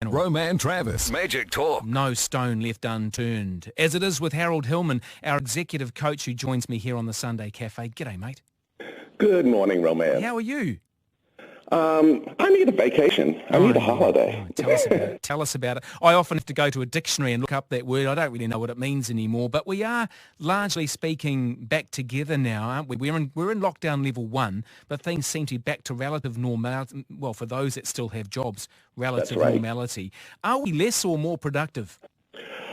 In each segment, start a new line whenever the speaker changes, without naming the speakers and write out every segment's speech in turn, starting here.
Roman Travis. Magic Talk.
No stone left unturned. As it is with Harold Hillman, our executive coach who joins me here on the Sunday Cafe. G'day, mate.
Good morning, Roman.
How are you?
I need a vacation. I need a holiday.
Oh, tell us about it. Tell us about it. I often have to go to a dictionary and look up that word. I don't really know what it means anymore, but we are largely speaking back together now, aren't we? We're in lockdown level 1, but things seem to be back to relative normality. Well, for those that still have jobs, relative normality. Are we less or more productive?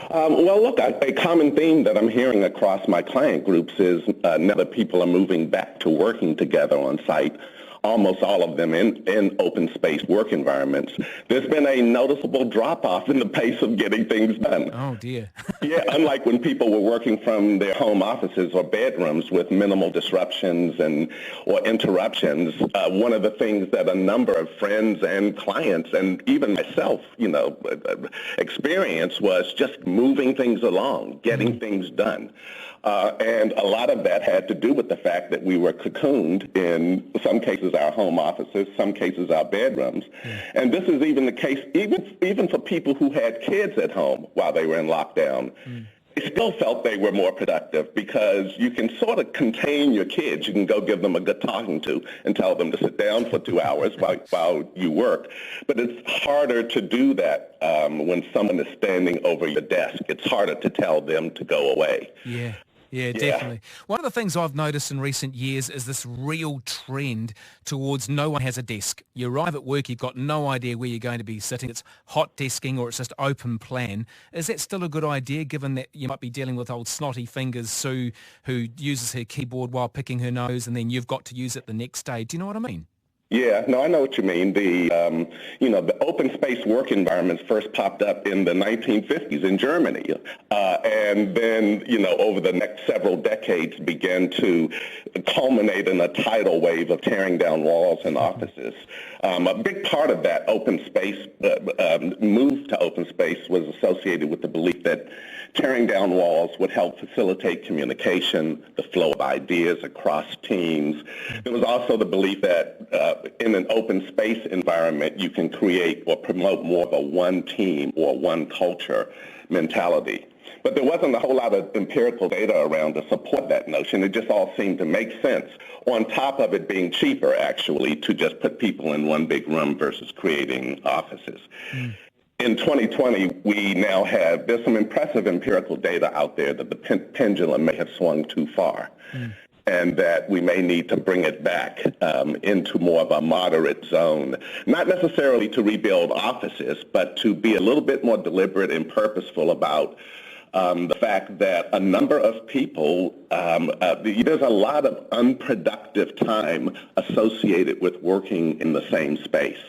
Well, look, a common theme that I'm hearing across my client groups is now that people are moving back to working together on site, almost all of them in open space work environments, there's been a noticeable drop-off in the pace of getting things done.
Oh, dear.
Yeah, unlike when people were working from their home offices or bedrooms with minimal disruptions or interruptions, one of the things that a number of friends and clients and even myself, experienced was just moving things along, getting things done. And a lot of that had to do with the fact that we were cocooned in some cases our home offices, some cases our bedrooms. And this is even the case, even for people who had kids at home while they were in lockdown. They still felt they were more productive because you can sort of contain your kids. You can go give them a good talking to and tell them to sit down for 2 hours while you work. But it's harder to do that when someone is standing over your desk. It's harder to tell them to go away.
Yeah, definitely. One of the things I've noticed in recent years is this real trend towards no one has a desk. You arrive at work, you've got no idea where you're going to be sitting. It's hot desking or it's just open plan. Is that still a good idea given that you might be dealing with old snotty fingers Sue who uses her keyboard while picking her nose and then you've got to use it the next day? Do you know what I mean?
Yeah, no, I know what you mean. The open space work environments first popped up in the 1950s in Germany, and then, over the next several decades began to culminate in a tidal wave of tearing down walls and offices. A big part of that open space move to open space was associated with the belief that tearing down walls would help facilitate communication, the flow of ideas across teams. There was also the belief that in an open space environment, you can create or promote more of a one team or one culture mentality. But there wasn't a whole lot of empirical data around to support that notion. It just all seemed to make sense, on top of it being cheaper, actually, to just put people in one big room versus creating offices. In 2020, there's some impressive empirical data out there that the pendulum may have swung too far and that we may need to bring it back into more of a moderate zone, not necessarily to rebuild offices, but to be a little bit more deliberate and purposeful about the fact that a number of people, there's a lot of unproductive time associated with working in the same space.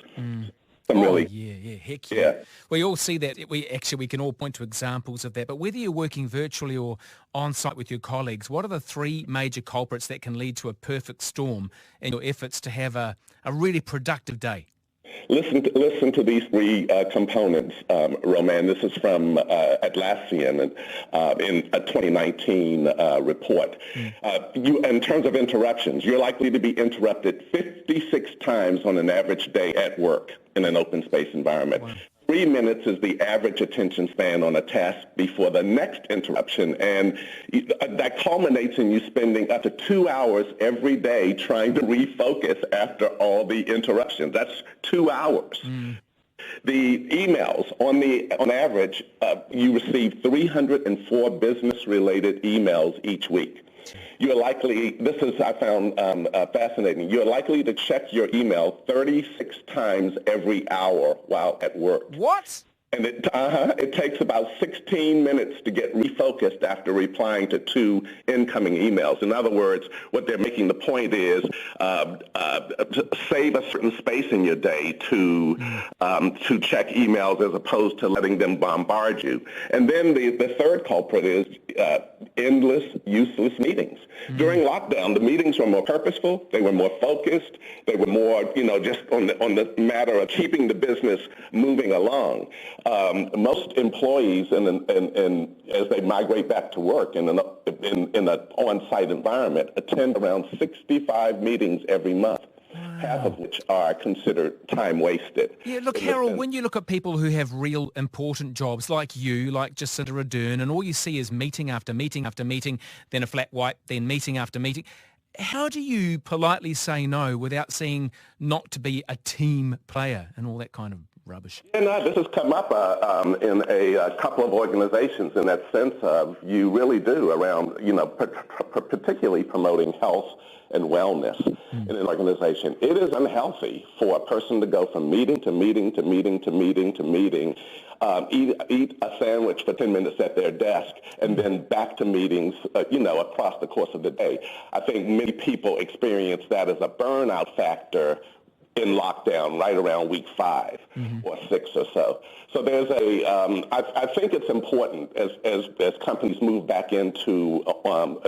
Heck yeah. We all see that. We can all point to examples of that. But whether you're working virtually or on-site with your colleagues, what are the 3 major culprits that can lead to a perfect storm in your efforts to have a really productive day?
Listen to these 3 components, Roman. This is from Atlassian in a 2019 report. In terms of interruptions, you're likely to be interrupted 56 times on an average day at work in an open space environment. Wow. 3 minutes is the average attention span on a task before the next interruption, and that culminates in you spending up to 2 hours every day trying to refocus after all the interruptions. That's 2 hours. The emails, on average, you receive 304 business-related emails each week. You're likely, this is, I found fascinating, you're likely to check your email 36 times every hour while at work.
What?
And it takes about 16 minutes to get refocused after replying to 2 incoming emails. In other words, what they're making the point is to save a certain space in your day to check emails as opposed to letting them bombard you. And then the third culprit is endless, useless meetings. During lockdown, the meetings were more purposeful, they were more focused, they were more, just on the matter of keeping the business moving along. Most employees, as they migrate back to work in an on-site environment, attend around 65 meetings every month. half of which are considered time wasted.
Yeah, look, Harold, when you look at people who have real important jobs like you, like Jacinda Ardern, and all you see is meeting after meeting after meeting, then a flat white, then meeting after meeting, how do you politely say no without seeing not to be a team player and all that kind of rubbish?
Yeah, no, this has come up in a couple of organizations in that sense of you really do around, particularly promoting health and wellness in an organization. It is unhealthy for a person to go from meeting to meeting to meeting to meeting to meeting, eat a sandwich for 10 minutes at their desk, and then back to meetings, across the course of the day. I think many people experience that as a burnout factor in lockdown right around week 5 or 6 or so. So there's I think it's important as companies move back into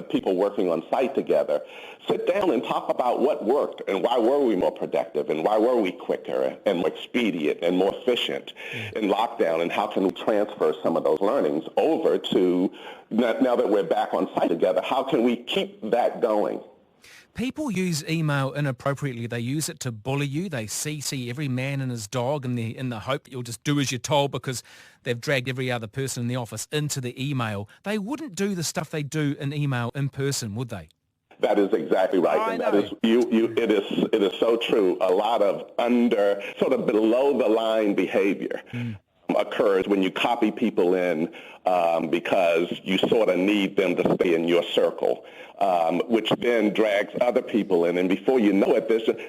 people working on site together, sit down and talk about what worked and why were we more productive and why were we quicker and more expedient and more efficient in lockdown, and how can we transfer some of those learnings over to now that we're back on site together, how can we keep that going?
People use email inappropriately. They use it to bully you. They CC every man and his dog in the hope that you'll just do as you're told because they've dragged every other person in the office into the email. They wouldn't do the stuff they do in email in person, would they?
That is exactly right, and that is it is so true. A lot of sort of below the line behavior occurs when you copy people in because you sort of need them to stay in your circle, which then drags other people in, and before you know it,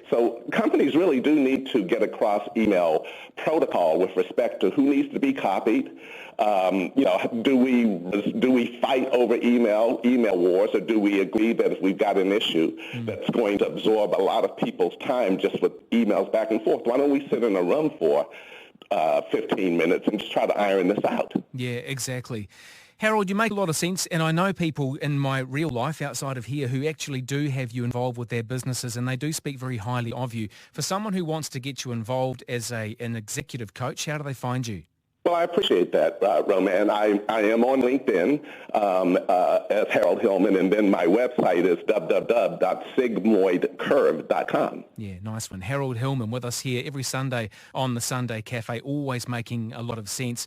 so companies really do need to get across email protocol with respect to who needs to be copied. Do we fight over email wars, or do we agree that if we've got an issue that's going to absorb a lot of people's time just with emails back and forth, why don't we sit in a room for 15 minutes and just try to iron this out?
Yeah, exactly. Harold, you make a lot of sense, and I know people in my real life outside of here who actually do have you involved with their businesses, and they do speak very highly of you. For someone who wants to get you involved as an executive coach, how do they find you?
Well, I appreciate that, Roman. I am on LinkedIn as Harold Hillman, and then my website is www.sigmoidcurve.com.
Yeah, nice one. Harold Hillman with us here every Sunday on the Sunday Cafe, always making a lot of sense.